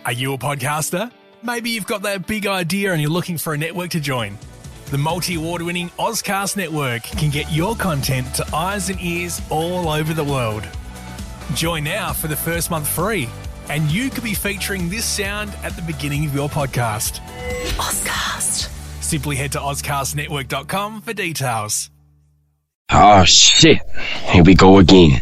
Are you a podcaster? Maybe you've got that big idea and you're looking for a network to join. The multi-award-winning Ozcast Network can get your content to eyes and ears all over the world. Join now for the first month free, and you could be featuring this sound at the beginning of your podcast. Ozcast. Simply head to ozcastnetwork.com for details. Oh, shit. Here we go again.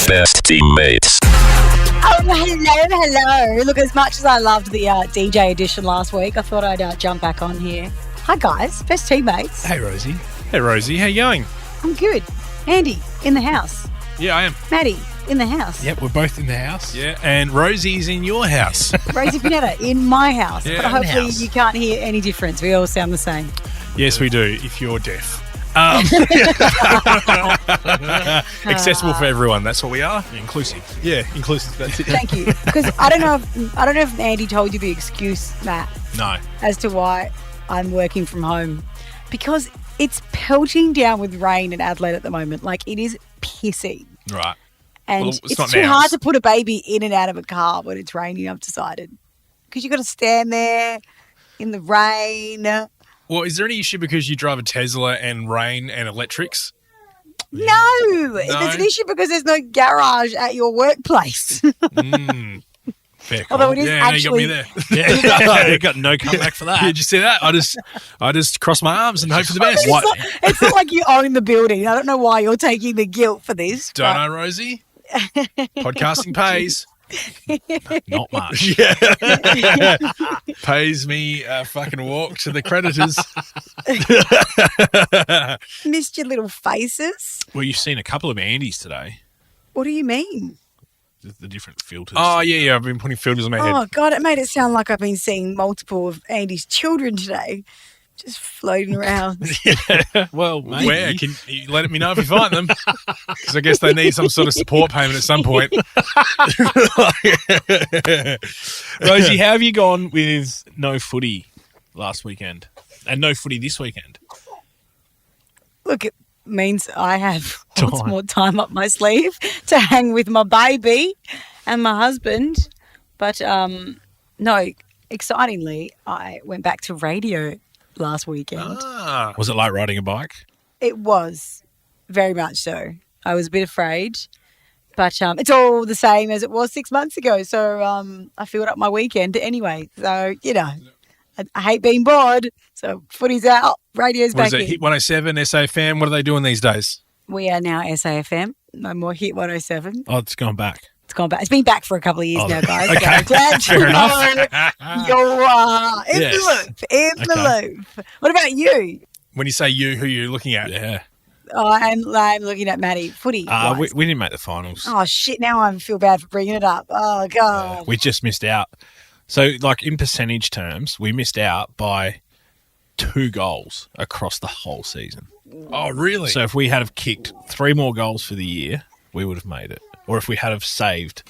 Best teammates. Oh, hello. Look, as much as I loved the DJ edition last week, I thought I'd jump back on here. Hi, guys. Best teammates. Hey, Rosie. Hey, Rosie. How you going? I'm good. Andy, in the house. Yeah, I am. Matty, in the house. Yep, we're both in the house. Yeah, and Rosie's in your house. Rosie Pinetta, in my house. Yeah, but in the hopefully house. you can't hear any difference. We all sound the same. Yes, we do, if you're deaf. Accessible for everyone. That's what we are. Inclusive. Yeah, inclusive. That's it. Thank you. Because I don't know if Andy told you the excuse, Matt, No. as to why I'm working from home. Because it's pelting down with rain in Adelaide at the moment. Like, it is pissing. Right. And Well, it's it's not too now. hard to put a baby in and out of a car when it's raining, I've decided. Because you've got to stand there in the rain. Well, is there any issue because you drive a Tesla and rain and electrics? No, it's an issue because there's no garage at your workplace. Fair call. Although it is yeah, actually- no, you got me there. Yeah, got no comeback for that. Yeah, did you see that? I just cross my arms and hope for the best. It's not like you own the building. I don't know why you're taking the guilt for this. Don't but- know, Rosie. Podcasting pays. Not much. Yeah. Pays me a fucking walk to the creditors. Missed your little faces. Well, you've seen a couple of Andys today. What do you mean? The different filters. Oh, yeah. I've been putting filters on my head. Oh, God, it made it sound like I've been seeing multiple of Andy's children today. Just floating around. Well, maybe. Where? Can you let me know if you find them? Because I guess they need some sort of support payment at some point. Rosie, how have you gone with no footy last weekend and no footy this weekend? Look, it means I have lots more time up my sleeve to hang with my baby and my husband. But no, excitingly, I went back to radio last weekend. Was it like riding a bike? It was very much so. I was a bit afraid, but it's all the same as it was 6 months ago. So I filled up my weekend anyway. So, you know, I hate being bored. So footy's out, radio's What is back it? in. Hit 107, SAFM. What are they doing these days? We are now SAFM. No more Hit 107. Oh, it's gone back. It's gone back. It's been back for a couple of years now, guys. okay. So I'm glad to Fair know you're in Yes. the loop. In the loop. What about you? When you say you, who are you looking at? Yeah. I'm looking at Matty Footy. We didn't make the finals. Oh, shit. Now I feel bad for bringing it up. Oh, God. We just missed out. So, like, in percentage terms, we missed out by 2 goals across the whole season. Oh, really? So if we had have kicked 3 more goals for the year, we would have made it. Or if we had have saved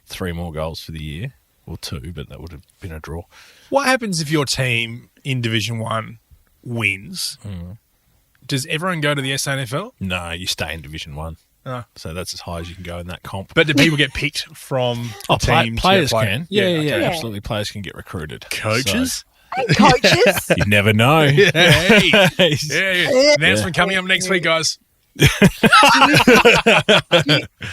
3 more goals for the year, or 2, but that would have been a draw. What happens if your team in Division 1 wins? Does everyone go to the SANFL? No, you stay in Division 1. Oh. So that's as high as you can go in that comp. But do people get picked from the team? Players to play? can. Yeah, okay. absolutely. Players can get recruited. Coaches? Hey, coaches. You never know. Hey. Yeah. Announcement coming up next week, guys. Do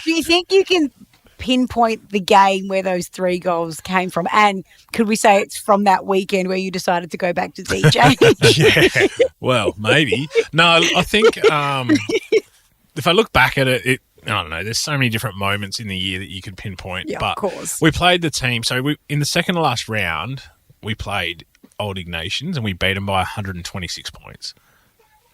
you think you can pinpoint the game where those 3 goals came from? And could we say it's from that weekend where you decided to go back to DJ? Yeah. Well, maybe. No, I think if I look back at it, I don't know, there's so many different moments in the year that you could pinpoint. Yeah, but of course. we played the team. So in the second to last round, we played Old Ignatians and we beat them by 126 points.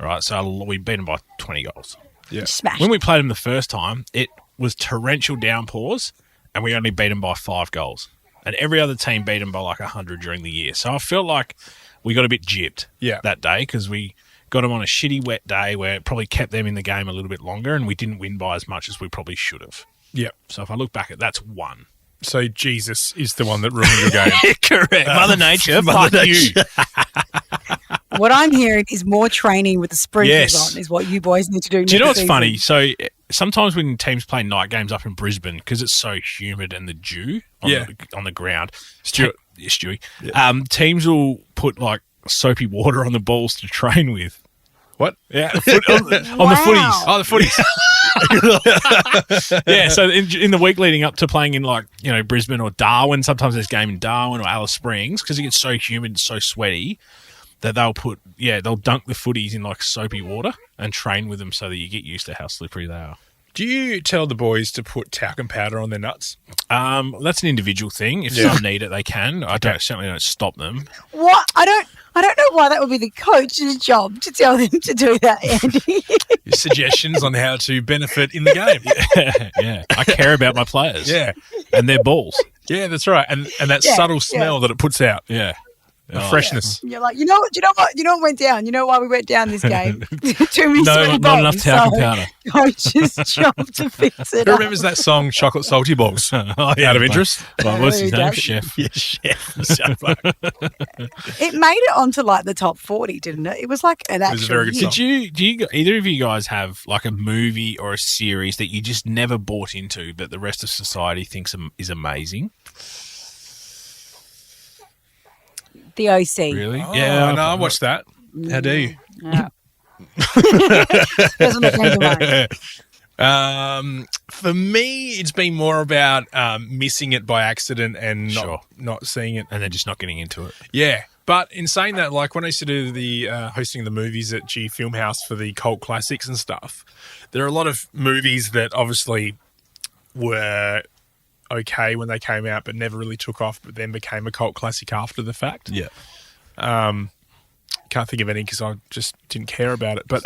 Right, so we beat them by 20 goals. Yeah. Smash. When we played them the first time, it was torrential downpours and we only beat them by 5 goals. And every other team beat them by like 100 during the year. So I feel like we got a bit gypped that day because we got them on a shitty wet day where it probably kept them in the game a little bit longer and we didn't win by as much as we probably should have. Yep. So if I look back at that's one. So Jesus is the one that ruined your game. Correct. Mother Nature. Fuck you. What I'm hearing is more training with the sprinklers Yes. on is what you boys need to do. Do you know next what's season. funny? So sometimes when teams play night games up in Brisbane, because it's so humid and the dew on the ground, Stewie, teams will put like soapy water on the balls to train with. What? Yeah, on the footies. Oh, the footies. Yeah, so in the week leading up to playing in Brisbane or Darwin, sometimes there's a game in Darwin or Alice Springs, because it gets so humid and so sweaty that they'll dunk the footies in like soapy water and train with them so that you get used to how slippery they are. Do you tell the boys to put talcum powder on their nuts? That's an individual thing. If some need it, they can. Certainly don't stop them. What? I don't know why that would be the coach's job to tell them to do that, Andy. Your suggestions on how to benefit in the game. Yeah. I care about my players. Yeah. And their balls. Yeah, that's right. And that subtle smell that it puts out. Yeah. The freshness. You're like, you know what went down? You know why we went down this game? Too many sweaty not enough balls, talcum so powder. Coach's job to fix it Who up. remembers that song, Chocolate Salty Balls? Out of interest? Well, what's his Who name? doesn't? Chef. Yeah, chef. It made it onto like the top 40, didn't it? It was like an actual was a very good hit. song. Do you either of you guys have like a movie or a series that you just never bought into but the rest of society thinks is amazing? The OC. Really? Oh, yeah, no, I watched that. How do you? Yeah. That's what came to mind. For me, it's been more about missing it by accident and not seeing it. And then just not getting into it. Yeah. But in saying that, like when I used to do the hosting the movies at G Filmhouse for the cult classics and stuff, there are a lot of movies that obviously were okay when they came out but never really took off, but then became a cult classic after the fact. Yeah. Can't think of any because I just didn't care about it. But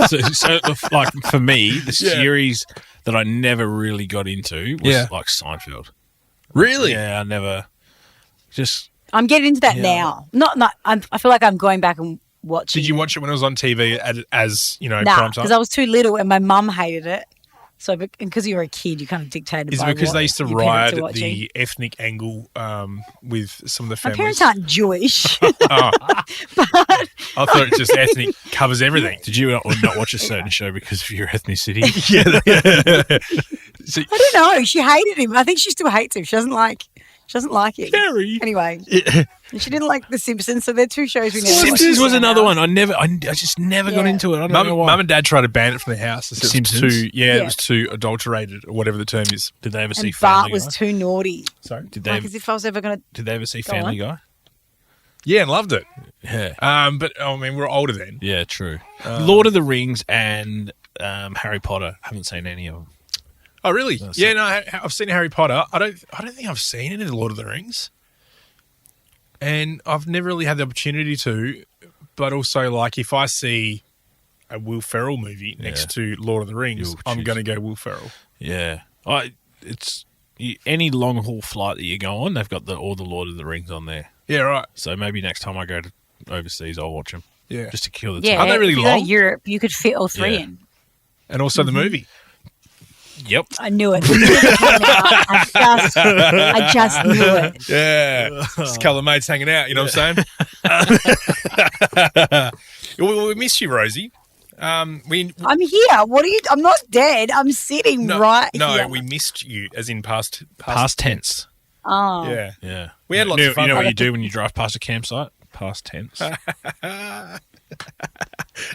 so like for me, the series that I never really got into was like Seinfeld. Really? Yeah, I never just... I'm getting into that now. I feel like I'm going back and watching. Did you watch it when it was on TV as Nah, prime time? because I was too little and my mum hated it. So because you were a kid, you kind of dictated. Is it by because what they used to your parents ride were watching. the ethnic angle with some of the My families? parents aren't Jewish. Oh. I thought it just ethnic covers everything. Did you not watch a certain show because of your ethnicity? So, I don't know. She hated him. I think she still hates him. She doesn't like it. Very. Anyway, and she didn't like The Simpsons, so they're two shows we never watched. Simpsons was in our another house. one. I just never got into it. I don't know why. Mum and Dad tried to ban it from the house. It was Simpsons? it was too adulterated or whatever the term is. Did they ever see And Family Bart was Guy? too naughty. Sorry? Did they Like as if I was ever going to. Did they ever see Go Family Guy? Yeah, and loved it. Yeah. But I mean, we're older then. Yeah, true. Lord of the Rings and Harry Potter. Haven't seen any of them. Oh, really? Yeah, no, I've seen Harry Potter. I don't think I've seen any of the Lord of the Rings. And I've never really had the opportunity to, but also like if I see a Will Ferrell movie next to Lord of the Rings, I'm going to go Will Ferrell. Yeah. Any long haul flight that you go on, they've got all the Lord of the Rings on there. Yeah, right. So maybe next time I go to overseas, I'll watch them. Yeah. Just to kill the Yeah, time. Are they really if you go to long? Europe, you could fit all three Yeah. in. And also the movie. Yep. I knew it. I just knew it. Yeah. Just a couple of mates hanging out, you know what I'm saying? we miss you, Rosie. I'm here. What are you? I'm not dead. I'm sitting right here. No, we missed you, as in past tense. Oh. Yeah. Yeah. We had lots of fun. You know what you do when you drive past a campsite? Past tense.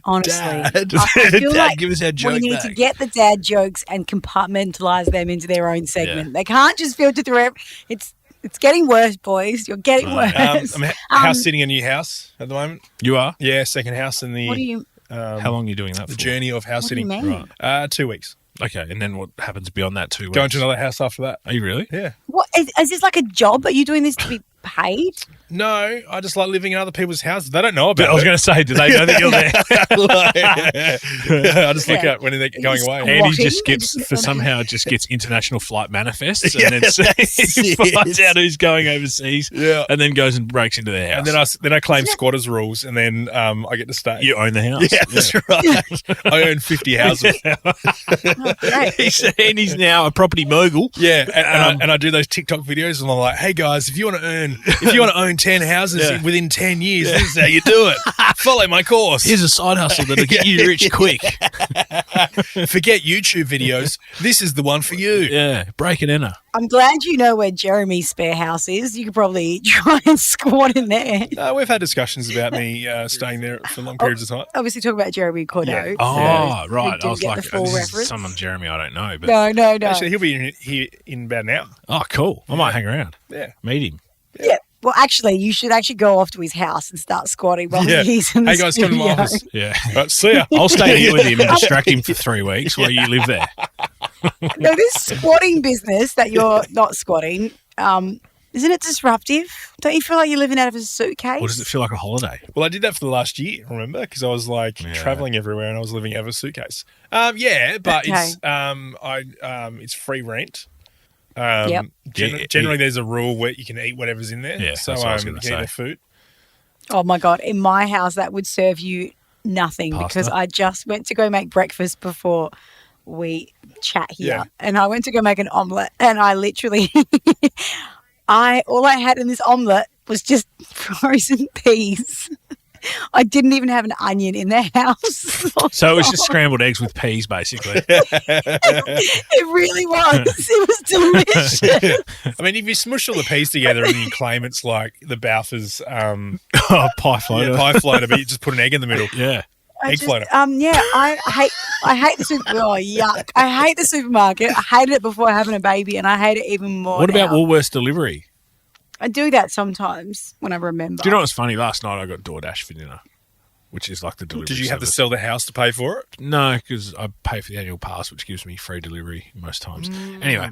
Honestly, Dad. I feel Dad, like give us our joke we need back. to get the dad jokes and compartmentalize them into their own segment. They can't just filter through. It's getting worse, boys. You're getting worse. I'm house sitting in a new house at the moment. You are? Yeah, second house in the What do you? How long are you doing that the for? journey of house What do you sitting. mean? Right. 2 weeks. Okay, and then what happens beyond that 2 weeks? Going to another house after that. Are you really? Yeah. What is this like a job? Are you doing this to be paid? No, I just like living in other people's houses. They don't know about I was it. going to say, do they know that you're there? I just look out when they're going away. Andy Walking, just gets international flight manifests and then he finds out who's going overseas and then goes and breaks into their house. And then I claim squatters rules and then I get to stay. You own the house. Yeah, that's right. I own 50 houses. He's now a property mogul. Yeah, and I do those TikTok videos and I'm like, hey guys, if you want to own 10 houses within 10 years. This is how you do it. Follow my course. Here's a side hustle that'll get you rich quick. Forget YouTube videos. This is the one for you. Yeah, break and enter. I'm glad you know where Jeremy's spare house is. You could probably try and squat in there. We've had discussions about me staying there for long periods of time. Obviously, talk about Jeremy Cordeaux. Yeah. Oh, right. I was like, the full this reference. is someone Jeremy I don't know. But No. Actually, he'll be here in about an hour. Oh, cool. I might hang around. Yeah. Meet him. Yeah. Well, actually, you should actually go off to his house and start squatting while he's in the Hey, guys, come to my studio. office. Yeah. Right, see ya. I'll stay here with him and distract him for 3 weeks while you live there. No, this squatting business that you're not squatting, isn't it disruptive? Don't you feel like you're living out of a suitcase? Or does it feel like a holiday? Well, I did that for the last year, remember? Because I was traveling everywhere and I was living out of a suitcase. But it's free rent. Generally, there's a rule where you can eat whatever's in there. Yeah, so that's what I was you gonna can eat say. the food. Oh, my God. In my house, that would serve you nothing Pasta? because I just went to go make breakfast before we chat here. Yeah. And I went to go make an omelette and I literally, all I had in this omelette was just frozen peas. I didn't even have an onion in the house. So it was just scrambled eggs with peas, basically. It really was. It was delicious. I mean, if you smush all the peas together and you claim it's like the Balfour's Pie floater. pie floater, but you just put an egg in the middle. Yeah. Egg floater. I hate the super. Oh, yuck! I hate the supermarket. I hated it before having a baby, and I hate it even more. What about now. Woolworths delivery? I do that sometimes when I remember. Do you know what's funny? Last night I got Doordash for dinner, which is like the delivery Did you have to service. sell the house to pay for it? No, because I pay for the annual pass, which gives me free delivery most times. Anyway,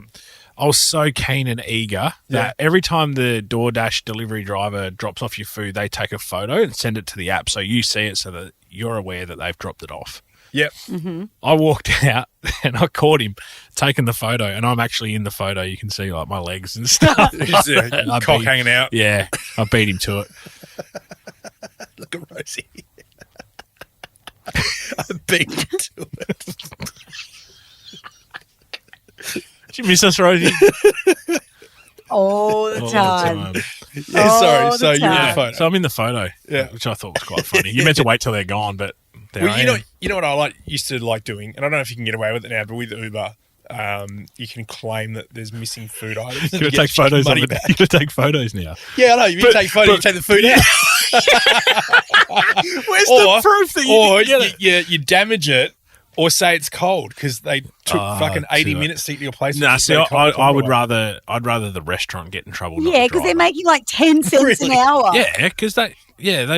I was so keen and eager that every time the DoorDash delivery driver drops off your food, they take a photo and send it to the app so you see it so that you're aware that they've dropped it off. Yep. I walked out and I caught him taking the photo, and I'm actually in the photo. You can see like my legs and stuff. Just a cock hanging out. Yeah, I beat him to it. Look at Rosie. I beat him to it. Did you miss us, Rosie? all the time. Yeah, sorry. All the So you're in the time. photo. So I'm in the photo, which I thought was quite funny. You meant to wait till they're gone, but there Well, I am. you know what I used to like doing, and I don't know if you can get away with it now, but with Uber, you can claim that there's missing food items. You're going to take photos of money it. back. You're going to take photos now. Yeah, I know. You take photos, you take the food out. Where's the proof that you didn't get it? You damage it or say it's cold because they took fucking 80 minutes to get to your place. Nah, see, I'd away. rather the restaurant get in trouble. Not Yeah, the because they're driver. making like 10 cents an hour. Yeah, because they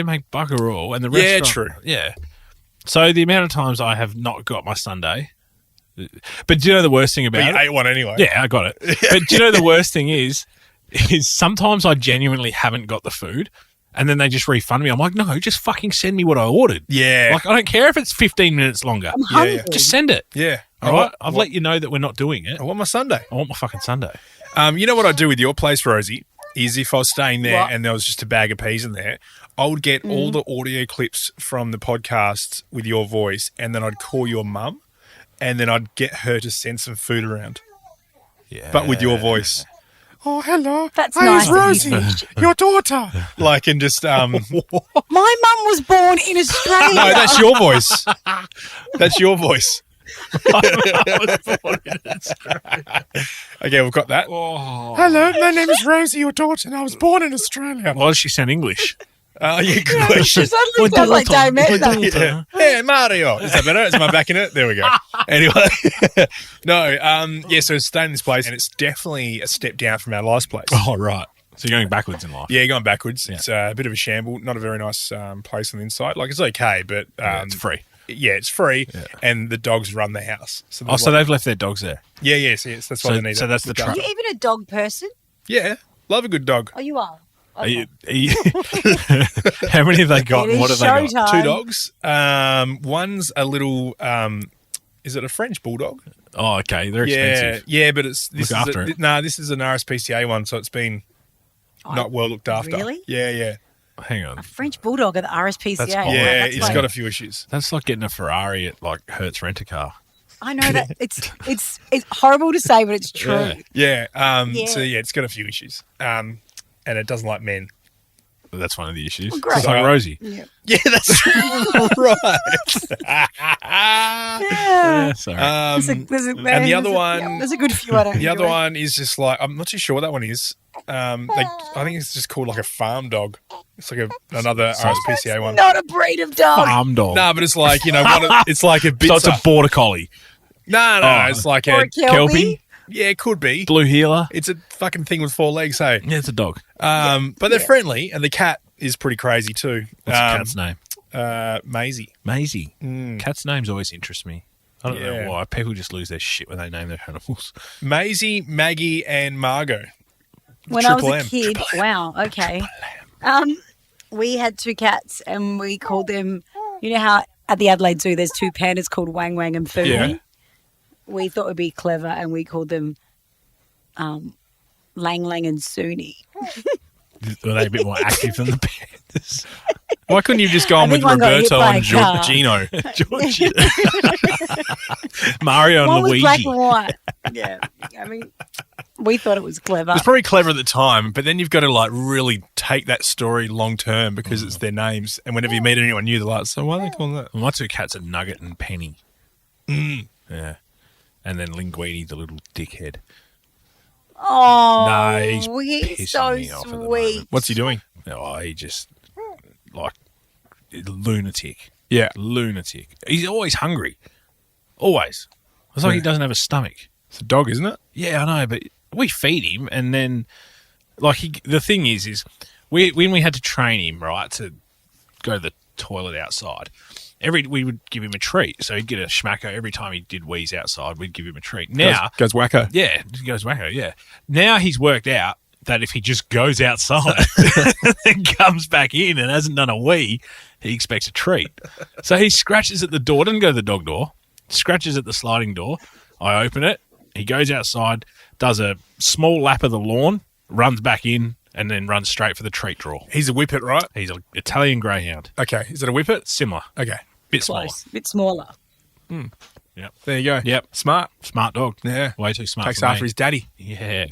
make bugger all, and the restaurant. true. Yeah. So the amount of times I have not got my sundae, but do you know the worst thing But about you it? ate one anyway. Yeah, I got it. But do you know the worst thing is sometimes I genuinely haven't got the food, and then they just refund me. I'm like, no, just fucking send me what I ordered. Yeah. Like, I don't care if it's 15 minutes longer. I'm hungry. Just send it. Yeah. All right? I've let you know that we're not doing it. I want my Sunday. I want my fucking sundae. You know what I'd do with your place, Rosie, is if I was staying there What? and there was just a bag of peas in there, I would get all the audio clips from the podcast with your voice, and then I'd call your mum, and then I'd get her to send some food around, Yeah. but with your voice. Oh, hello. That's Hey, nice it's of you, Rosie, Fitch. your daughter. Like, and just, My mum was born in Australia. no, that's your voice. That's your voice. Okay, we've got that. Oh. Hello, my name is Rosie, your daughter, and I was born in Australia. Why does she sound English? Yeah, good question. Suddenly sounds like Dave Messner. Yeah. Hey, Mario. Is that better? Is my back in it? There we go. Anyway. So staying in this place, and it's definitely a step down from our last place. Oh, right. So you're going backwards in life. Yeah, going backwards. It's a bit of a shamble. Not a very nice place on the inside. Like, it's okay, but... It's free. Yeah, it's free, and the dogs run the house. So Oh, so they've left their dogs there. Yeah, yes, that's why So- they need so it. that's the Look trap. Are you even a dog person? Yeah, love a good dog. Oh, you are. Are you- how many have they got? It And what is have they got? showtime. 2 dogs. One's a little... is it a French bulldog? Oh, okay. They're expensive. Yeah, but it's Look after it. this is an RSPCA one, so it's been not well looked after. Really? Yeah. Hang on. A French bulldog at the RSPCA. That's Wow, cool. Yeah, that's it's like- got a few issues. That's like getting a Ferrari at like Hertz Rent-A-Car. I know that it's horrible to say, but it's true. Yeah. Yeah. So yeah, it's got a few issues. And it doesn't like men. That's one of the issues. Great. It's like Rosie. Yeah. Yeah, that's right. Sorry. And the other one, there's a good few I don't the other enjoy. one is just like, I'm not too sure what that one is. I think it's just called like a farm dog. It's like another RSPCA one. Not a breed of dog. Farm dog. No, but it's like, it's like a bit. So it's a border collie. No, it's like Or a Kelpie. Yeah, it could be. Blue heeler. It's a fucking thing with 4 legs, hey. Yeah, it's a dog. But they're friendly, and the cat is pretty crazy too. What's the cat's name? Maisie. Maisie. Cat's names always interest me. I don't know why. People just lose their shit when they name their animals. Maisie, Maggie, and Margot. When I was Triple a M. kid, wow, okay. We had 2 cats and we called them, you know how at the Adelaide Zoo there's 2 pandas called Wang Wang and Foo? Yeah. We thought it would be clever and we called them Lang Lang and Suni. Were they a bit more active than the pandas? Why couldn't you just go on with think one got hit Roberto by and a car. Gino? Mario and One was Luigi. black and white. Yeah. I mean, we thought it was clever. It's probably clever at the time, but then you've got to like really take that story long term because it's their names. And whenever you meet anyone new, they're like, so why are they calling that? My 2 cats are Nugget and Penny. Yeah. And then Linguini, the little dickhead. Oh, No, he's he's pissing so me off at the sweet. moment. What's he doing? Oh, he just, like, lunatic. Yeah. Lunatic. He's always hungry. Always. It's like he doesn't have a stomach. It's a dog, isn't it? Yeah, I know, but we feed him, and then, like, the thing is when we had to train him, right, to go to the toilet outside, we would give him a treat. So he'd get a schmacko every time he did wheeze outside. We'd give him a treat. Now Goes wacko. yeah, he goes wacko. Yeah. Now he's worked out that if he just goes outside and comes back in and hasn't done a wee, he expects a treat. So he scratches at the door. Doesn't go to the dog door. Scratches at the sliding door. I open it. He goes outside, does a small lap of the lawn, runs back in, and then runs straight for the treat drawer. He's a whippet, right? He's an Italian greyhound. Okay. Is it a whippet? Similar. Okay. Bit smaller. Close. Bit smaller. Yep. There you go. Yep. Smart. Smart dog. Yeah. Way too smart. Takes for me. after his daddy. Yeah.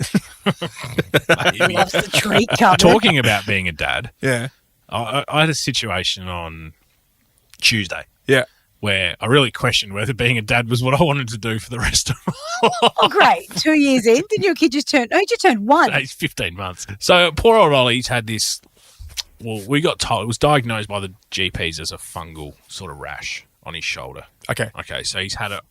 Loves the treat cupboard. Talking about being a dad, Yeah. I had a situation on Tuesday Yeah. where I really questioned whether being a dad was what I wanted to do for the rest of my life. Oh, great. 2 years in. Didn't your kid just turn? No, he just turned 1. He's 15 months. So poor old Ollie's had this, well, we got told, it was diagnosed by the GPs as a fungal sort of rash on his shoulder. Okay. Okay, so he's had it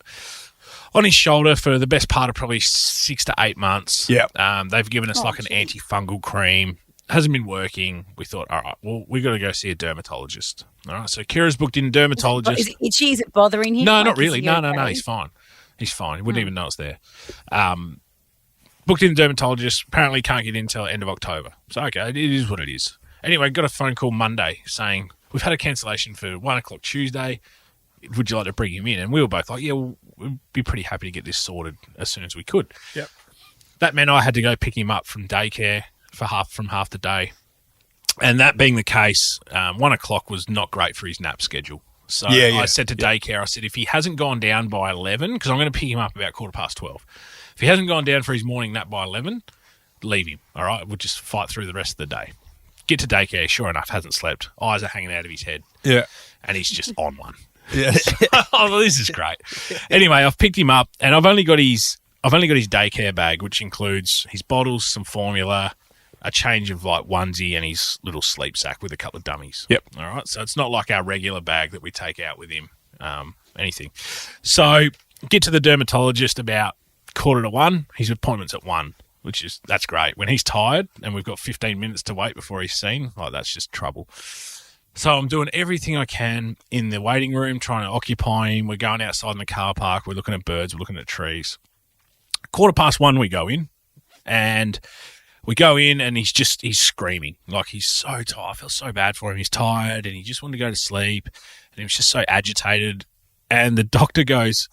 on his shoulder for the best part of probably 6 to 8 months. Yeah. They've given us like an antifungal cream. Hasn't been working. We thought, all right, well, we got to go see a dermatologist. All right, so Kira's booked in a dermatologist. Is it itchy? Is it bothering him? No, Like, not is really. he No, okay? he's fine. He's fine. He wouldn't even know it's there. Booked in a dermatologist. Apparently can't get in until end of October. So, okay, it is what it is. Anyway, got a phone call Monday saying, we've had a cancellation for 1 o'clock Tuesday. Would you like to bring him in? And we were both like, yeah, well, we'd be pretty happy to get this sorted as soon as we could. Yep. That meant I had to go pick him up from daycare for half the day. And that being the case, 1 o'clock was not great for his nap schedule. So I said to daycare, I said, if he hasn't gone down by 11, because I'm going to pick him up about 12:15. If he hasn't gone down for his morning nap by 11, leave him. All right, we'll just fight through the rest of the day. Get to daycare, sure enough, hasn't slept. Eyes are hanging out of his head. Yeah. And he's just on one. Yeah. Oh, well, this is great. Anyway, I've picked him up, and I've only got his daycare bag, which includes his bottles, some formula, a change of like onesie, and his little sleep sack with a couple of dummies. Yep. All right. So it's not like our regular bag that we take out with him. Anything. So get to the dermatologist about 12:45. His appointment's at 1, that's great. When he's tired and we've got 15 minutes to wait before he's seen, like that's just trouble. So I'm doing everything I can in the waiting room, trying to occupy him. We're going outside in the car park. We're looking at birds. We're looking at trees. 1:15 we go in, and he's screaming. Like he's so tired. I feel so bad for him. He's tired and he just wanted to go to sleep, and he was just so agitated. And the doctor goes,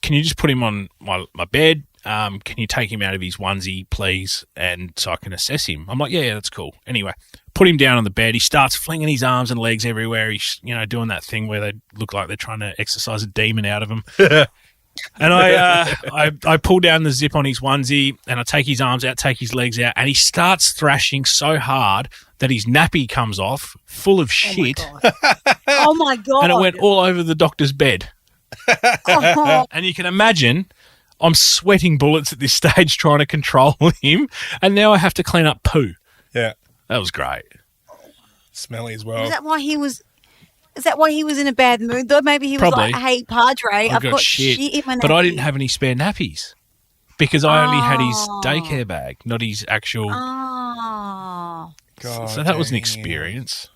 can you just put him on my bed? Can you take him out of his onesie, please? And so I can assess him. I'm like, yeah, that's cool. Anyway, put him down on the bed. He starts flinging his arms and legs everywhere. He's, doing that thing where they look like they're trying to exorcise a demon out of him. And I pull down the zip on his onesie and I take his arms out, take his legs out, and he starts thrashing so hard that his nappy comes off, full of shit. Oh, my God. And it went all over the doctor's bed. And you can imagine I'm sweating bullets at this stage trying to control him, and now I have to clean up poo. Yeah. That was great. Smelly as well. Is that why he was in a bad mood though? Maybe he was Probably. like, "Hey, Padre, I've got shit in my nappy." But I didn't have any spare nappies because I only had his daycare bag, not his actual. Oh. God, So that was an dang. experience.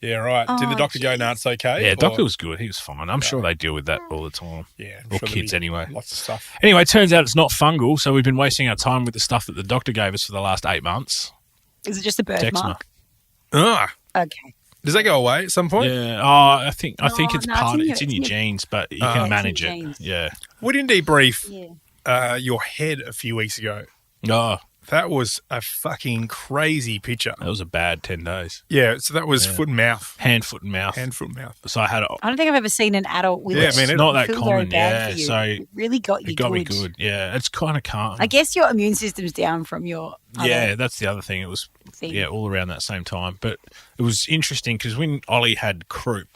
Yeah, right. Did the doctor go, no, it's okay? Yeah, Or- doctor was good. He was fine. I'm sure they deal with that all the time. Yeah. I'm Or sure kids there'll be anyway. Lots of stuff. Anyway, it turns out it's not fungal, so we've been wasting our time with the stuff that the doctor gave us for the last 8 months. Is it just a birthmark? Ah. Okay. Does that go away at some point? Yeah. Oh, I think it's No, it's part. in It's in your genes, but you can manage it. genes. Yeah. We didn't debrief Yeah. your head a few weeks ago. Oh, That was a fucking crazy picture. that was a bad 10 days. Yeah, so that was foot and mouth. Hand, foot, and mouth. Hand, foot and mouth. So I had it. I don't think I've ever seen an adult with Yeah, it. I mean, It's not that feel very common. bad Yeah. for you. So It really got you it got me good. Yeah. It's kind of calm. I guess your immune system's down from your Yeah, that's the other thing. It was thing. all around that same time. But it was interesting because when Ollie had croup,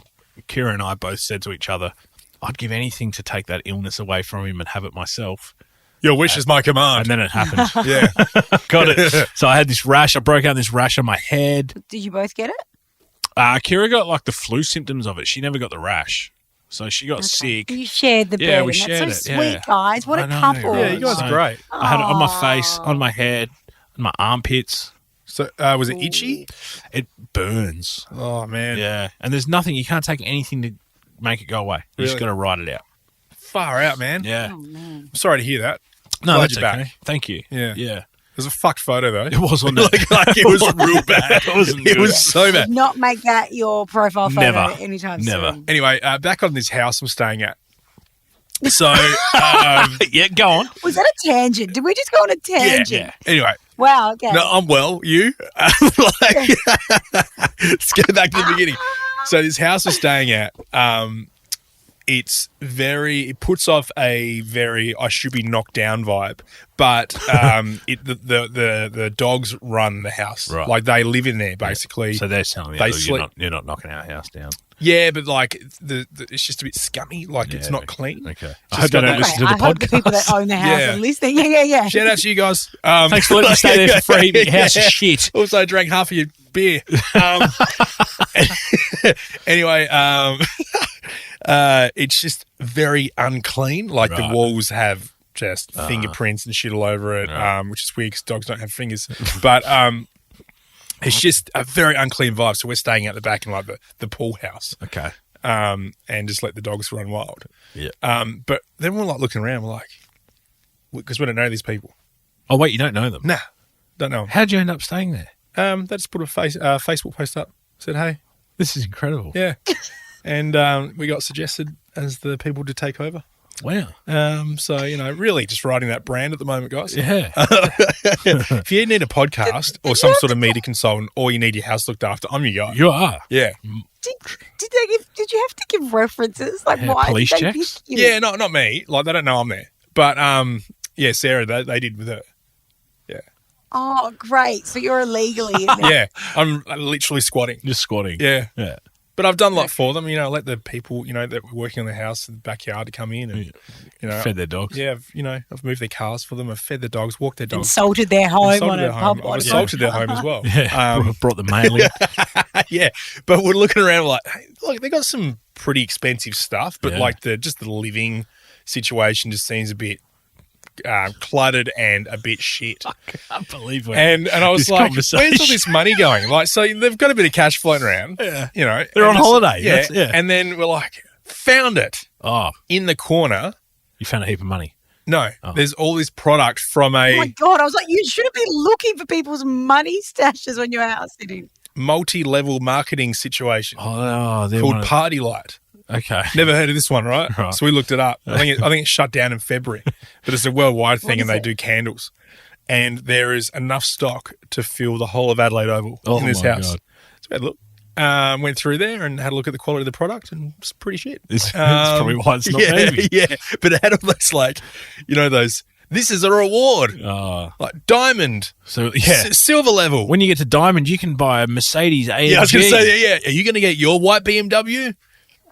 Kira and I both said to each other, I'd give anything to take that illness away from him and have it myself. Your wish is my And command. then it happened. Yeah. Got it. So I had this rash. I broke out this rash on my head. Did you both get it? Kira got like the flu symptoms of it. She never got the rash. So she got sick. You shared the Yeah, burden. we That's shared so it, sweet, yeah. guys. What I a know, couple. Yeah, you guys So are great. I had it on my face, on my head, on my armpits. So was it itchy? It burns. Oh, man. Yeah. And there's nothing, you can't take anything to make it go away. You just Really? got to ride it out. Far out, man. Yeah. Oh, man. I'm sorry to hear that. No, Glad that's you're okay. back. Thank you. Yeah. Yeah. It was a fucked photo, though. It was on that. like it was real bad. It wasn't It good. was so bad. Not make that your profile photo Never. anytime Never. soon. Anyway, back on this house I'm staying at. So, Yeah, go on. Was that a tangent? Did we just go on a tangent? Yeah. anyway, Wow, okay. no, I'm well. You? Like, let's go back to the beginning. So this house we're staying at, it puts off a very I should be knocked down vibe, but the dogs run the house. Right. Like they live in there basically. So they're telling me They that sleep- you're not knocking our house down. Yeah, but like it's just a bit scummy. Like it's Yeah, not okay. clean. Okay. Just I hope they got don't that- listen to the I hope the people that podcast. own the house Yeah. are listening. Yeah. Shout out to you guys. Thanks for letting me stay there for free. Your house is shit. Also drank half of your beer. Anyway, it's just very unclean. Like the Right. walls have just fingerprints and shit all over it, Right. which is weird because dogs don't have fingers. But it's just a very unclean vibe. So we're staying out the back in like the pool house, Okay. and just let the dogs run wild. Yeah. But then we're like looking around. We're like, because we don't know these people. Oh, wait, you don't know them? Nah, don't know 'em. How'd you end up staying there? They just put a Facebook post up. Said, hey, This is incredible. yeah. And we got suggested as the people to take over. Wow. So, really just riding that brand at the moment, guys. Yeah. If you need a podcast or some sort of media consultant or you need your house looked after, I'm your guy. You are. Yeah. Did you have to give references? Like, Yeah, why police did they checks? pick you? Yeah, not me. Like, they don't know I'm there. But, yeah, Sarah, they did with her. Oh, great. So you're illegally in there. Yeah. I'm literally squatting. Just squatting. Yeah. Yeah. But I've done a lot for them. Let the people, that were working on the house in the backyard to come in and, Fed their dogs. Yeah, I've moved their cars for them. I've fed their dogs, walked their dogs. Insulted their home Insulted on their a home. pub. I've on a assaulted their home as well. Yeah. Brought the mail in. Yeah, but we're looking around like, hey, look, they got some pretty expensive stuff, but Yeah. like the living situation just seems a bit cluttered and a bit shit. I can't believe it. And I was This like, conversation. where's all this money going? Like, so they've got a bit of cash floating around. Yeah. They're on holiday. Yeah, Yeah. And then we're like, found it Oh, in the corner. you found a heap of money. No, Oh. there's all this product from Oh a my God. I was like, you should have been looking for people's money stashes when you're house sitting. multi-level marketing situation Oh, they're called one of- Party Light. Okay. Never heard of this one, right? Right. So we looked it up. I think it shut down in February, but it's a worldwide thing, is and they it? do candles. And there is enough stock to fill the whole of Adelaide Oval Oh in this my house. God. So we had a look. Went through there and had a look at the quality of the product, and it's pretty shit. It's probably why it's not moving. Yeah, but it had all those, like, you know, those, this is a reward. Like diamond. So, yeah. Silver level. When you get to diamond, you can buy a Mercedes AMG. Yeah, I was going to say, yeah. Are you going to get your white BMW?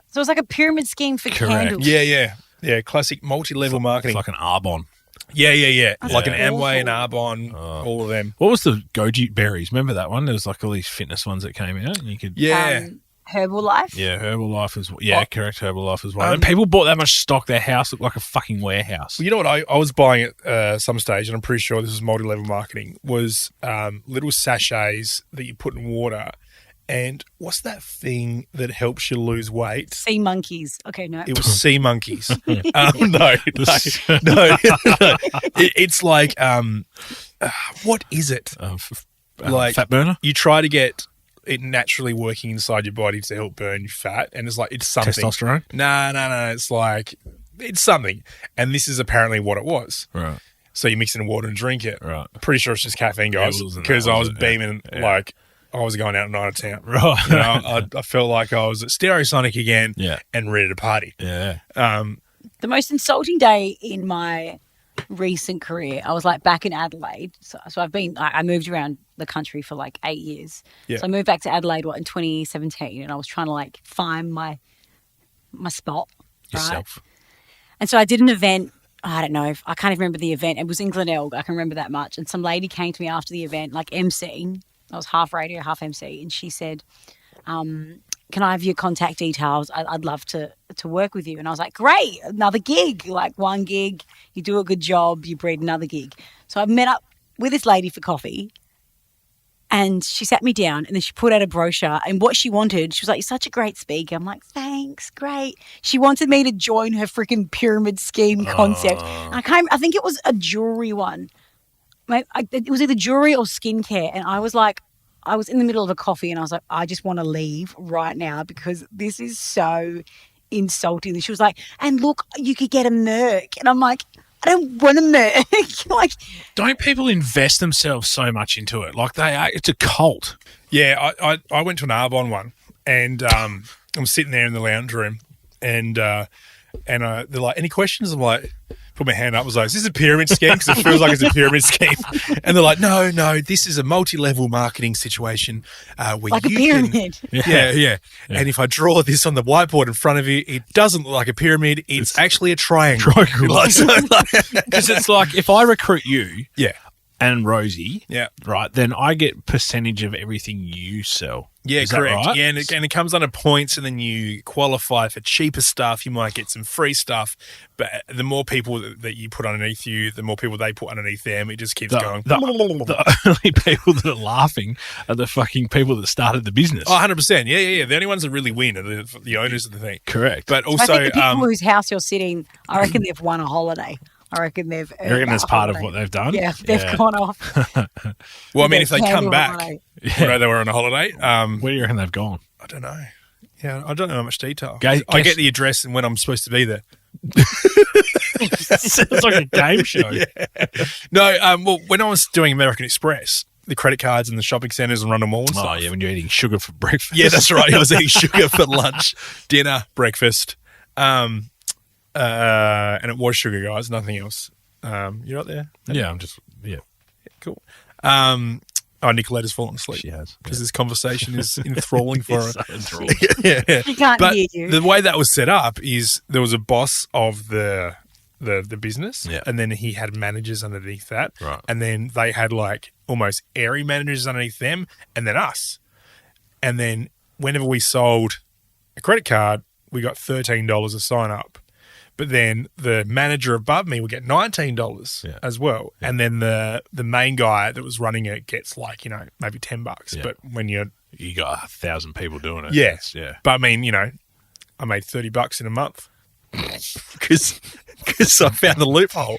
So it's like a pyramid scheme for candles. Yeah. Classic multi-level marketing. It's like an Arbonne. Yeah. That's like an awful. Amway and Arbonne, all of them. What was the goji berries? Remember that one? There was like all these fitness ones that came out, and you could Herbalife. Yeah, Herbalife is correct. Herbalife is one. And people bought that much stock, their house looked like a fucking warehouse. Well, you know what? I was buying at some stage, and I'm pretty sure this was multi-level marketing. Was little sachets that you put in water. And what's that thing that helps you lose weight? Sea monkeys. Okay, no. It was sea monkeys. No. It's like, what is it? Like fat burner? You try to get it naturally working inside your body to help burn your fat, and it's like, it's something. Testosterone? No. It's like, it's something. And this is apparently what it was. Right. So you mix it in water and drink it. Right. Pretty sure it's just caffeine, guys, because I was beaming like I was going out and night of town. Right. You know, I felt like I was at Stereosonic again and ready to party. Yeah. The most insulting day in my recent career, I was like back in Adelaide. So I moved around the country for like 8 years. Yeah. So I moved back to Adelaide in 2017, and I was trying to like find my spot. Yourself. Right? And so I did an event. I don't know. I can't even remember the event. It was in Glenelg. I can remember that much. And some lady came to me after the event, like emceeing. I was half radio, half MC, and she said, can I have your contact details? I'd love to work with you. And I was like, great, another gig, like one gig, you do a good job, you breed another gig. So I met up with this lady for coffee, and she sat me down, and then she put out a brochure, and what she wanted, she was like, you're such a great speaker. I'm like, thanks, great. She wanted me to join her freaking pyramid scheme concept. And I think it was a jewelry one. It was either jewelry or skincare, and I was like, I was in the middle of a coffee, and I was like, I just want to leave right now because this is so insulting. And she was like, and look, you could get a Merc, and I'm like, I don't want a Merc. Like, don't people invest themselves so much into it? Like it's a cult. Yeah, I went to an Arbonne one, and I'm sitting there in the lounge room, and they're like, any questions? I'm like, put my hand up, was like, is this a pyramid scheme? Because it feels like it's a pyramid scheme. And they're like, no, this is a multi-level marketing situation where like you a pyramid. Yeah. And if I draw this on the whiteboard in front of you, it doesn't look like a pyramid. It's actually a triangle. Because it's like, if I recruit you and Rosie, right, then I get percentage of everything you sell. Yeah, Is correct. That right? Yeah, and it comes under points, and then you qualify for cheaper stuff. You might get some free stuff, but the more people that you put underneath you, the more people they put underneath them. It just keeps going. The only people that are laughing are the fucking people that started the business. Oh, 100%. Yeah. The only ones that really win are the owners of the thing. Correct. But also, I think the people whose house you're sitting, I reckon they've won a holiday. I reckon they've. You reckon that's part of what they've done? Yeah, they've gone off. Well, I mean, if they come back, holiday. they were on a holiday. Where do you reckon they've gone? I don't know. Yeah, I don't know how much detail. Guess- I get the address and when I'm supposed to be there. Sounds like a game show. Yeah. No, well, when I was doing American Express, the credit cards in the shopping centres and Rundle Mall and stuff. Oh, yeah, when you're eating sugar for breakfast. Yeah, that's right. I was eating sugar for lunch, dinner, breakfast. And it was sugar, guys, nothing else. You're right there? Yeah, I'm just, Cool. Nicoletta's fallen asleep. She has. Because this conversation is enthralling for her. So enthralling. Yeah. She can't But hear you. the way that was set up is there was a boss of the business, and then he had managers underneath that, Right. and then they had like almost area managers underneath them, and then us. And then whenever we sold a credit card, we got $13 a sign up. But then the manager above me would get $19 as well. Yeah. And then the main guy that was running it gets like, maybe $10. Yeah. But when you got 1,000 people doing it. Yeah. But I mean, I made $30 in a month because I found the loophole.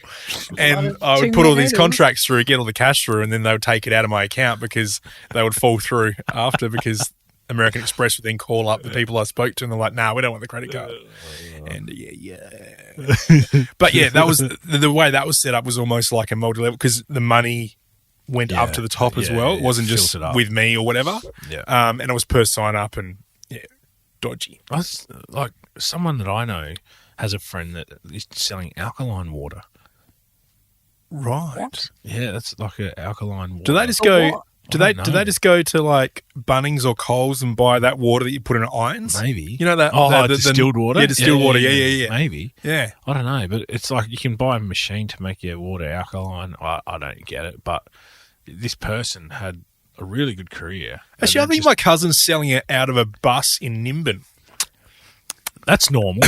And I would put all these contracts through, get all the cash through, and then they would take it out of my account because they would fall through after because American Express would then call up the people I spoke to and they're like, nah, we don't want the credit card. And But yeah, that was the way that was set up was almost like a multi-level because the money went up to the top as well. It wasn't just with me or whatever. Yeah. And it was per sign up and dodgy. Like someone that I know has a friend that is selling alkaline water. Right. What? Yeah, that's like an alkaline water. Do they just go? Do they just go to like Bunnings or Coles and buy that water that you put in irons? Maybe. You know that? Distilled water? Yeah, distilled water. Yeah. Maybe. Yeah. I don't know, but it's like you can buy a machine to make your water alkaline. I don't get it, but this person had a really good career. Actually, I think my cousin's selling it out of a bus in Nimbin. That's normal.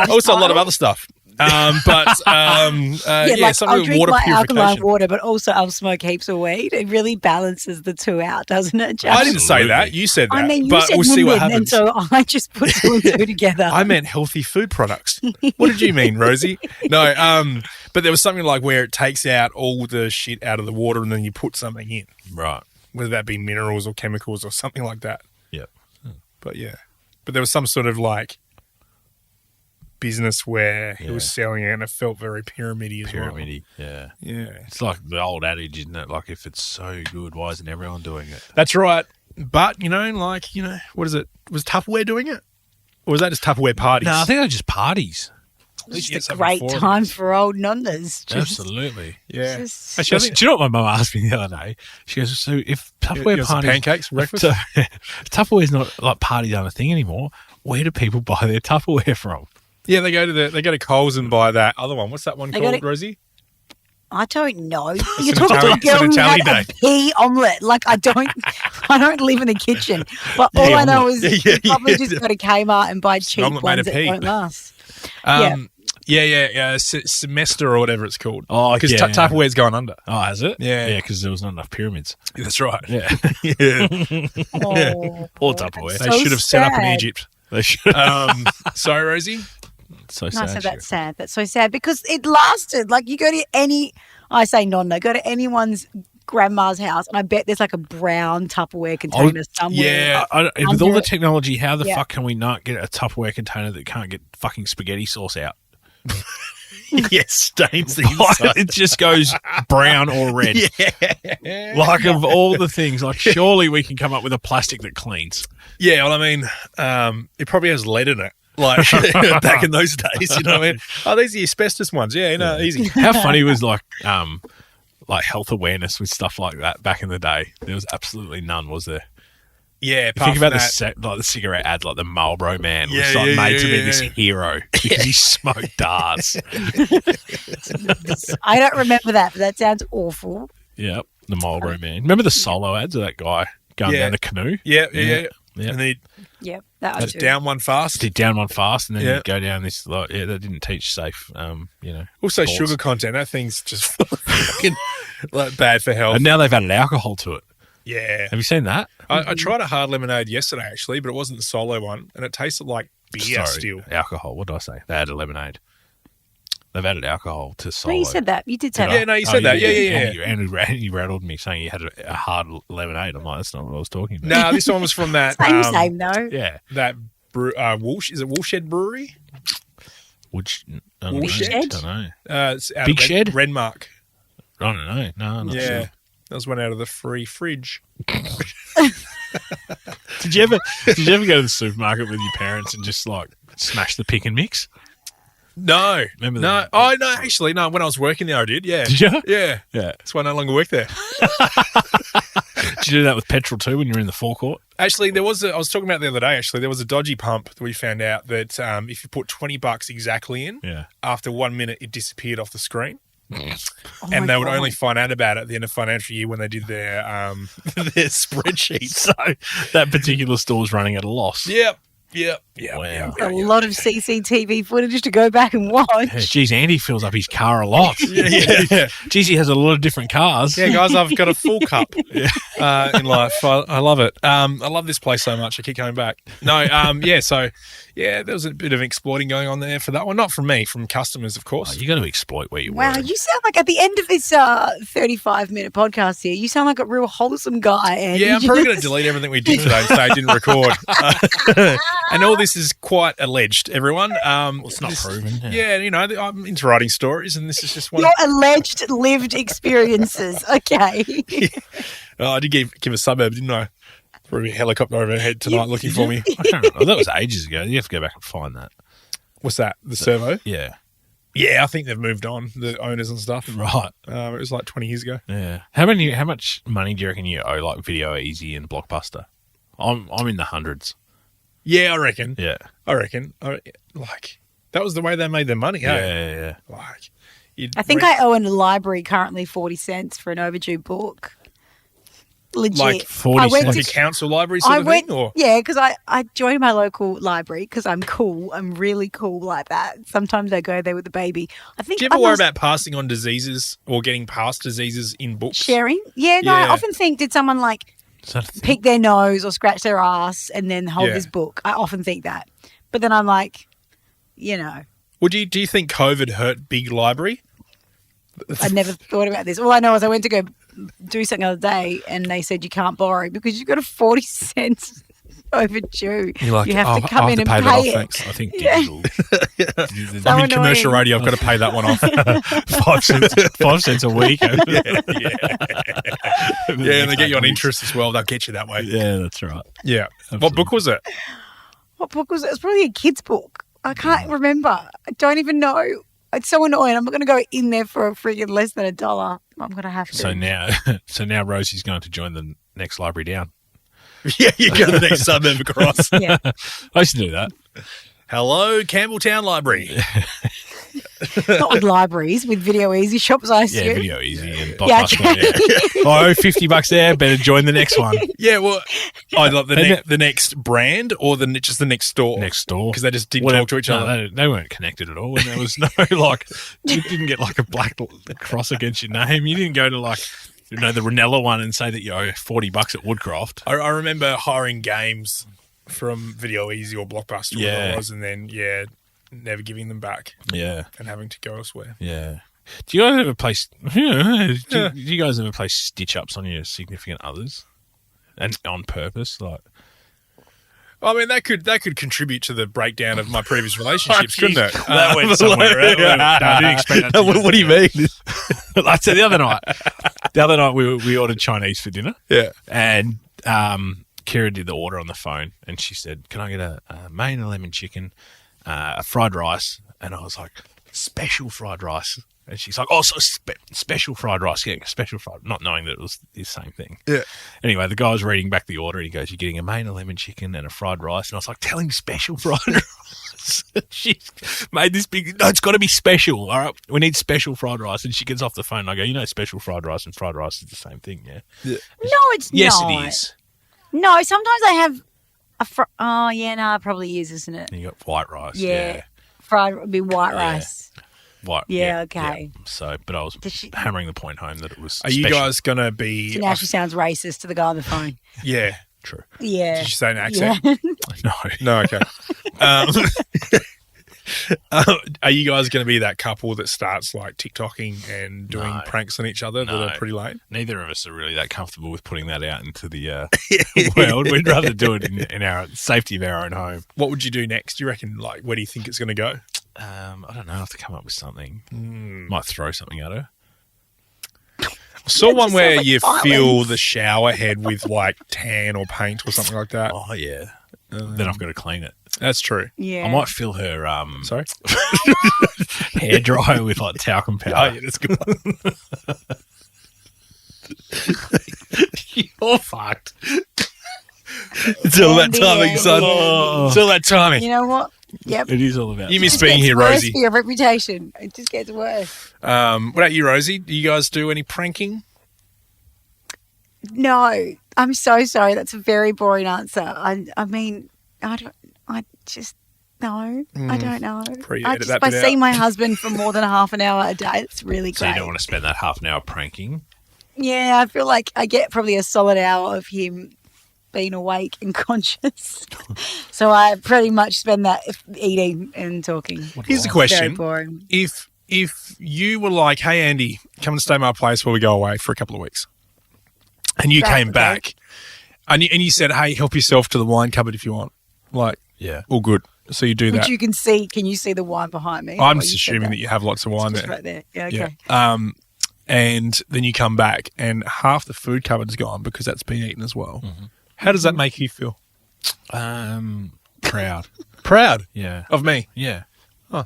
Also, a lot of other stuff. Some I'll drink my alkaline purification. water, but also I'll smoke heaps of weed. It really balances the two out, doesn't it, Jack? I didn't say that. You said that. I mean, you but said we'll see what Nimbin, and happens. so I just put two and two together. I meant healthy food products. What did you mean, Rosie? No, but there was something like where it takes out all the shit out of the water and then you put something in. Right. Whether that be minerals or chemicals or something like that. Yeah. But there was some sort of like business where he was selling it and it felt very pyramid-y as well. Yeah. Yeah. It's like the old adage, isn't it? Like, if it's so good, why isn't everyone doing it? That's right. But, what is it? Was Tupperware doing it? Or was that just Tupperware parties? No, I think they're just parties. It's a great time for old nonnas. Absolutely. Yeah. Actually, do you know what my mum asked me the other day? She goes, so if Tupperware parties... pancakes, breakfast? If Tupperware's not like parties aren't a thing anymore, where do people buy their Tupperware from? Yeah, they go to Coles and buy that other one. What's that one called, Rosie? I don't know. You're It's talking to a girl who Italian had day. a pea omelette. Like, I don't live in the kitchen. But all I know is you probably just go to Kmart and buy cheap omelette made ones of that pea. won't last. Semester or whatever it's called. Oh, because Tupperware's going under. Oh, has it? Yeah. Yeah, because there was not enough pyramids. That's right. Yeah. Oh, Or Tupperware. They should have set up in Egypt. They should. Sorry, Rosie. So No, sad. so that's sad. That's so sad because it lasted. Like, you go to go to anyone's grandma's house and I bet there's like a brown Tupperware container somewhere. Yeah. With all the technology, how the Yeah. fuck can we not get a Tupperware container that can't get fucking spaghetti sauce out? Yes, stains the inside. It just goes brown or red. Yeah. Like, of all the things, like, surely we can come up with a plastic that cleans. Yeah, well, I mean, it probably has lead in it. Like, back in those days, you know what I mean? Oh, these are the asbestos ones. Yeah, easy. How funny was like health awareness with stuff like that back in the day? There was absolutely none, was there? Yeah, You think about the cigarette ads, like the Marlboro Man was made to be this hero because he smoked darts. I don't remember that, but that sounds awful. Yep, the Marlboro Man. Remember the solo ads of that guy going down the canoe? Yeah. Yeah. And they Yep, that I do. down one fast. Did down one fast and then you go down this. Like, they didn't teach safe. Also, sports. sugar content. That thing's just fucking like bad for health. And now they've added alcohol to it. Yeah. Have you seen that? I tried a hard lemonade yesterday, actually, but it wasn't the solo one, and it tasted like beer still. Alcohol. What did I say? They added lemonade. They've added alcohol to solo. No, you said that. You did say Yeah, that. no, you said that. Yeah. And you rattled me saying you had a hard lemonade. I'm like, that's not what I was talking about. No, this one was from that. Same though. Yeah. That Woolsh, is it Woolshed Brewery? Woolshed? Woolshed? I don't know. It's out Big of Shed? Renmark. I don't know. No, I'm not Yeah. sure. That was one out of the free fridge. Did you ever go to the supermarket with your parents and just like smash the pick and mix? No. Remember No. that? Oh, no, actually, no. When I was working there, I did, yeah. Did you? Yeah. Yeah. That's why I no longer work there. Did you do that with petrol too when you were in the forecourt? Actually, I was talking about the other day, actually, there was a dodgy pump that we found out that if you put $20 exactly in, after 1 minute, it disappeared off the screen. And they would only find out about it at the end of financial year when they did their spreadsheets. So that particular store was running at a loss. Yep. Wow. A lot of CCTV footage to go back and watch. Yeah, geez, Andy fills up his car a lot. Yeah. Geez, he has a lot of different cars. Yeah, guys, I've got a full cup in life. I love it. I love this place so much. I keep coming back. No, so Yeah, there was a bit of exploiting going on there for that one. Not from me, from customers, of course. You got to exploit where you Wow, work. you sound like at the end of this 35-minute podcast here, you sound like a real wholesome guy. And Yeah, I'm probably going to delete everything we did today and say I didn't record. And all this is quite alleged, everyone. It's not proven. Yeah, I'm into writing stories, and this is just one. Your alleged lived experiences. Okay. Oh, I did give a suburb, didn't I? Probably a helicopter overhead tonight looking for me. I can't remember. That was ages ago. You have to go back and find that. What's that? The servo? Yeah. Yeah, I think they've moved on, the owners and stuff. Right. It was like 20 years ago. Yeah. How much money do you reckon you owe like Video Easy and Blockbuster? I'm in the hundreds. Yeah, I reckon. Yeah. I reckon. Like, that was the way they made their money, Yeah. Like, I think I owe in a library currently 40 cents for an overdue book. Legit. Like 40 I went cents. like to a council library sort of thing? Or? Yeah, because I joined my local library because I'm cool. I'm really cool like that. Sometimes I go there with the baby. I think. Do you ever worry about passing on diseases or getting past diseases in books? sharing? Yeah, no. I often think, did someone like Is that a thing? pick their nose or scratch their ass and then hold Yeah. this book? I often think that, but then I'm like, Well, do you think COVID hurt Big Library? I never thought about this. All I know is I went to go do something the other day and they said you can't borrow because you've got a 40 cents overdue. You're like, you have to come I in have and to pay that pay off, it. thanks. I think Yeah. digital. So I'm in commercial annoying. radio. I've got to pay that one off. 5 cents a week. Yeah, and they get you on interest as well. They'll get you that way. Yeah, that's right. Yeah. Absolutely. What book was it? What book was it? It was probably a kid's book. I can't remember. I don't even know. It's so annoying. I'm not going to go in there for a friggin' less than $1. I'm going to have to. So now Rosie's going to join the next library down. Yeah, you go to the next suburb across. Yeah. I used to do that. Hello, Campbelltown Library. Not with libraries, with Video Easy shops, I assume. Yeah, Video Easy and Yeah, Blockbuster. okay. Yeah. I owe $50 there. Better join the next one. Yeah, well, I like the next brand or just the next store? Next door. Because they just didn't talk to each other. They weren't connected at all. And there was no, you didn't get like a black cross against your name. You didn't go to the Ranella one and say that you owe $40 at Woodcroft. I remember hiring games from Video Easy or Blockbuster, whatever it was, and then, never giving them back Yeah. and having to go elsewhere. Yeah. Do you guys ever play? Do you guys ever play stitch ups on your significant others, and on purpose? Like, I mean, that could contribute to the breakdown of my previous relationships, couldn't it? that went somewhere. I didn't expect that. What do you mean? Like, so the other night we ordered Chinese for dinner. Yeah. And Kira did the order on the phone, and she said, "Can I get a main and lemon chicken, a fried rice?" And I was like, "Special fried rice." And she's like, "Oh, so special fried rice, yeah, special fried," not knowing that it was the same thing. Yeah. Anyway, the guy was reading back the order. He goes, "You're getting a main and lemon chicken and a fried rice." And I was like, "Tell him special fried rice." She's made this big. No, it's got to be special. All right, we need special fried rice. And she gets off the phone. And I go, special fried rice and fried rice is the same thing, yeah? No, it's Yes, not. it is. No, sometimes I have oh, yeah, no, it probably is, isn't it? And you got white rice. Yeah. Fried would be white Yeah. rice. White. Yeah, okay. Yeah. So, but I was hammering the point home that it was. Are you special. guys going to be... So now she sounds racist to the guy on the phone. Yeah. True? Yeah. Did you say an accent? Yeah. No. No, okay. Are you guys going to be that couple that starts like TikToking and doing No. pranks on each other that are pretty late? Neither of us are really that comfortable with putting that out into the world. We'd rather do it in our safety of our own home. What would you do next? Do you reckon, like, where do you think it's going to go? I don't know. I have to come up with something. Might throw something at her. I saw one just where sounds like you violence. fill the shower head with like tan or paint or something like that. Oh yeah. Then I've got to clean it. That's true. Yeah. I might fill her Sorry? hair dryer with like talcum powder. Oh, yeah, that's good. You're fucked. It's all that Andy, timing, Andy. son. It's all that timing. You know what? Yep. It is all about. You miss Just being gets here, worse Rosie. for your reputation. It just gets worse. What about you, Rosie? Do you guys do any pranking? No, I'm so sorry. That's a very boring answer. I mean, I don't know. I don't know. Probably I edit just that I bit see out. my husband for more than half an hour a day. It's really So great. you don't want to spend that half an hour pranking? Yeah, I feel like I get probably a solid hour of him being awake and conscious. So I pretty much spend that eating and talking. Here's the It's question. very boring. If you were like, hey, Andy, come and stay at my place while we go away for a couple of weeks, and you came back, and you said, hey, help yourself to the wine cupboard if you want. Like, Yeah. all good. So you do that. Which can you see the wine behind me? I'm just assuming that you have lots of wine Just there. right there. Yeah, okay. Yeah. And then you come back and half the food cupboard's gone because that's been eaten as well. Mm-hmm. How does that make you feel? Proud. Proud Yeah. of me. Yeah. Huh.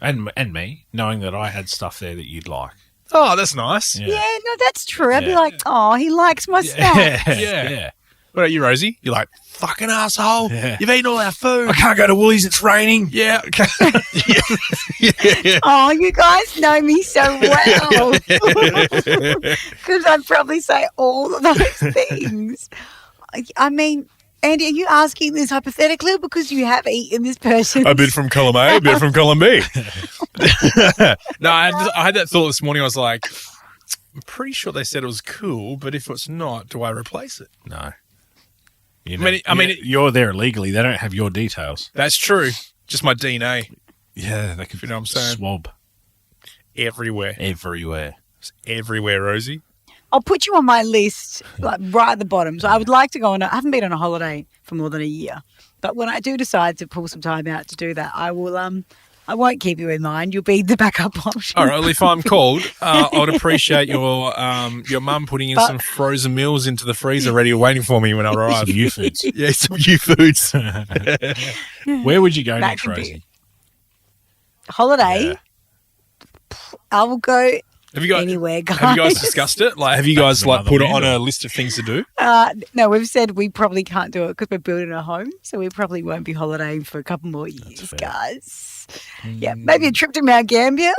And me, knowing that I had stuff there that you'd like. Oh, that's nice. Yeah. Yeah, no, that's true. I'd be Yeah. like, oh, he likes my snack. Yeah. What about you, Rosie? You're like, fucking asshole. Yeah. You've eaten all our food. I can't go to Woolies, it's raining. Yeah. Okay. yeah. Oh, you guys know me so well. Because I'd probably say all of those things. I mean, Andy, are you asking this hypothetically because you have eaten this person? A bit from column A, a bit from column B. No, I had that thought this morning. I was like, I'm pretty sure they said it was cool, but if it's not, do I replace it? No. I mean, you're there illegally. They don't have your details. That's true. Just my DNA. Yeah, they can You know what I'm saying? swab Everywhere. everywhere. It's everywhere, Rosie. I'll put you on my list, like right at the bottom. So I would like to go on. I haven't been on a holiday for more than a year, but when I do decide to pull some time out to do that, I will. I won't keep you in mind. You'll be the backup option. All right. Well, if I'm called, I would appreciate your mum putting in some frozen meals into the freezer ready waiting for me when I arrive. You foods. Yeah, some new foods. Where would you go That next, could be- Rosie? Holiday. Yeah. I will go Have you guys? anywhere, guys. Have you guys discussed it? Like, have you guys That's like another put it on window. a list of things to do? No, we've said we probably can't do it because we're building a home, so we probably won't be holidaying for a couple more years, fair. guys. Yeah, maybe a trip to Mount Gambier.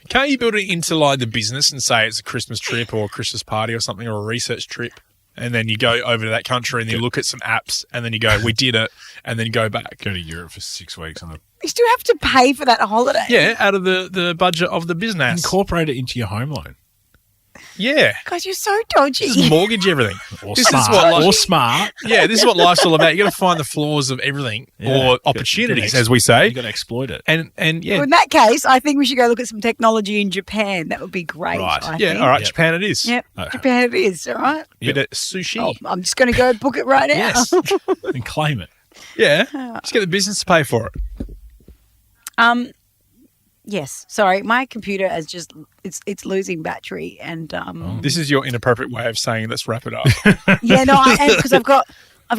Can't you build it into like the business and say it's a Christmas trip or a Christmas party or something or a research trip? And then you go over to that country and you look at some apps and then you go, we did it, and then you go back. Go to Europe for 6 weeks and You still have to pay for that holiday. Yeah, out of the budget of the business. incorporate it into your home loan. Yeah. Guys, you're so dodgy. Just mortgage everything. Or This is smart. what life- Or smart. Yeah, this is what life's all about. You got to find the flaws of everything Yeah. or opportunities, as we say. You got to exploit it. And Well, yeah. in that case, I think we should go look at some technology in Japan. That would be great. Right. I Yeah, think. all right, Yep. Japan it is. Yep, Japan it is, all right? Bit of sushi. Oh, I'm just going to go book it right now. Yes. And claim it. Yeah. Just get the business to pay for it. Yes, sorry, my computer is just it's losing battery, and This is your inappropriate way of saying let's wrap it up. yeah, no, because I've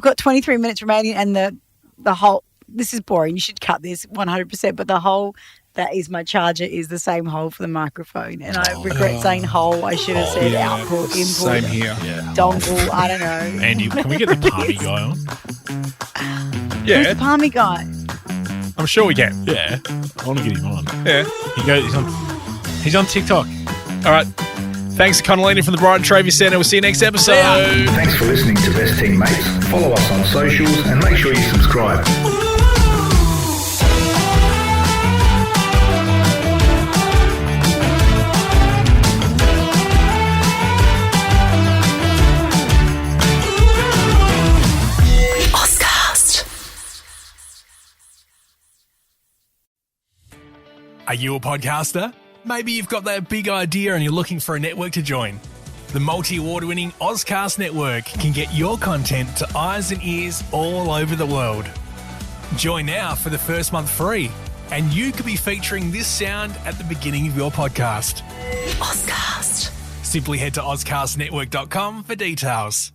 got 23 minutes remaining, and the whole this is boring. You should cut this 100%, but the hole that is my charger is the same hole for the microphone, and I regret saying hole. I should have said output, input, Same here. dongle. I don't know. Andy, can we get the party guy on? Who's Yeah, the palmy guy? I'm sure we can. Yeah. I want to get him on. Yeah. He's on TikTok. All right. Thanks, Connellini from the Brighton Trophy Centre. We'll see you next episode. Thanks for listening to Best Teammates. Follow us on socials and make sure you subscribe. Are you a podcaster? Maybe you've got that big idea and you're looking for a network to join. The multi-award-winning Ozcast Network can get your content to eyes and ears all over the world. Join now for the first month free, and you could be featuring this sound at the beginning of your podcast. Ozcast. Simply head to ozcastnetwork.com for details.